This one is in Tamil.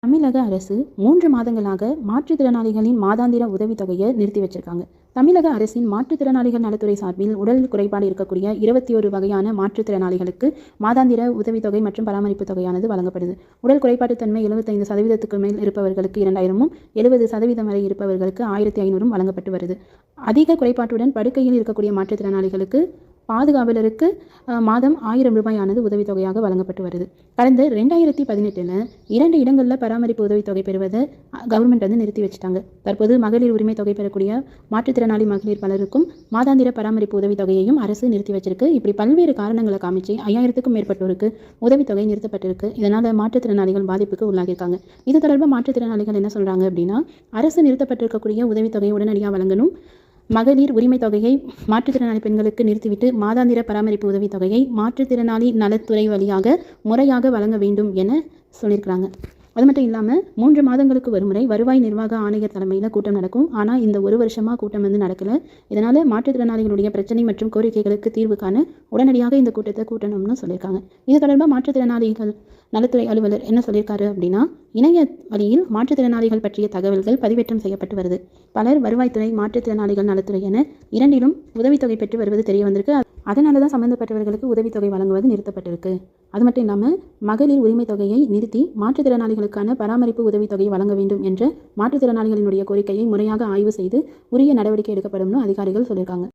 தமிழக அரசு 3 மாதங்களாக மாற்றுத்திறனாளிகளின் மாதாந்திர உதவித்தொகையை நிறுத்தி வச்சிருக்காங்க. தமிழக அரசின் மாற்றுத்திறனாளிகள் நலத்துறை சார்பில் உடல் குறைபாடு இருக்கக்கூடிய 21 வகையான மாற்றுத்திறனாளிகளுக்கு மாதாந்திர உதவித்தொகை மற்றும் பராமரிப்பு தொகையானது வழங்கப்படுது. உடல் குறைபாட்டுத்தன்மை 75% மேல் இருப்பவர்களுக்கு 2000 70% வரை இருப்பவர்களுக்கு 1500 வழங்கப்பட்டு வருது. அதிக குறைபாட்டுடன் படுக்கையில் இருக்கக்கூடிய மாற்றுத்திறனாளிகளுக்கு பாதுகாவலருக்கு மாதம் 1000 ரூபாயானது உதவித்தொகையாக வழங்கப்பட்டு வருது. கடந்த 2018 2 இடங்களில் பராமரிப்பு உதவித்தொகை பெறுவதை கவர்மெண்ட் நிறுத்தி வச்சுட்டாங்க. தற்போது மகளிர் உரிமை தொகை பெறக்கூடிய மாற்றுத்திறனாளி மகளிர் பலருக்கும் மாதாந்திர பராமரிப்பு உதவித்தொகையையும் அரசு நிறுத்தி வச்சிருக்கு. இப்படி பல்வேறு காரணங்களை காமிச்சு 5000க்கும் மேற்பட்டோருக்கு உதவித்தொகை நிறுத்தப்பட்டிருக்கு. இதனால் மாற்றுத்திறனாளிகள் பாதிப்புக்கு உள்ளாகியிருக்காங்க. இது தொடர்பாக மாற்றுத்திறனாளிகள் என்ன சொல்றாங்க அப்படின்னா, அரசு நிறுத்தப்பட்டிருக்கக்கூடிய உதவித்தொகையை உடனடியாக வழங்கணும். மகளிர் உரிமை தொகையை மாற்றுத்திறனாளி பெண்களுக்கு நிறுத்திவிட்டு மாதாந்திர பராமரிப்பு உதவித்தொகையை மாற்றுத்திறனாளி நலத்துறை வழியாக முறையாக வழங்க வேண்டும் என சொல்லியிருக்கிறாங்க. அது மட்டும் இல்லாமல் 3 மாதங்களுக்கு ஒருமுறை வருவாய் நிர்வாக ஆணையர் தலைமையில் கூட்டம் நடக்கும். ஆனால் இந்த 1 வருஷமாக கூட்டம் நடக்கலை. இதனால் மாற்றுத்திறனாளிகளுடைய பிரச்சனை மற்றும் கோரிக்கைகளுக்கு தீர்வு காண உடனடியாக இந்த கூட்டத்தை கூட்டணும்னு சொல்லியிருக்காங்க. இது தொடர்பாக மாற்றுத்திறனாளிகள் நலத்துறை அலுவலர் என்ன சொல்லியிருக்காரு அப்படின்னா, இணைய வழியில் மாற்றுத்திறனாளிகள் பற்றிய தகவல்கள் பதிவேற்றம் செய்யப்பட்டு வருது. பலர் வருவாய்த்துறை, மாற்றுத்திறனாளிகள் நலத்துறை என இரண்டிலும் உதவித்தொகை பெற்று வருவது தெரிய வந்திருக்கு. அதனால தான் சம்பந்தப்பட்டவர்களுக்கு உதவித்தொகை வழங்குவது நிறுத்தப்பட்டிருக்கு. அது மட்டும் இல்லாமல் மகளிர் உரிமை தொகையை நிறுத்தி மாற்றுத்திறனாளிகளுக்கான பராமரிப்பு உதவித்தொகையை வழங்க வேண்டும் என்ற மாற்றுத்திறனாளிகளினுடைய கோரிக்கையை முறையாக ஆய்வு செய்து உரிய நடவடிக்கை எடுக்கப்படும்னு அதிகாரிகள் சொல்லியிருக்காங்க.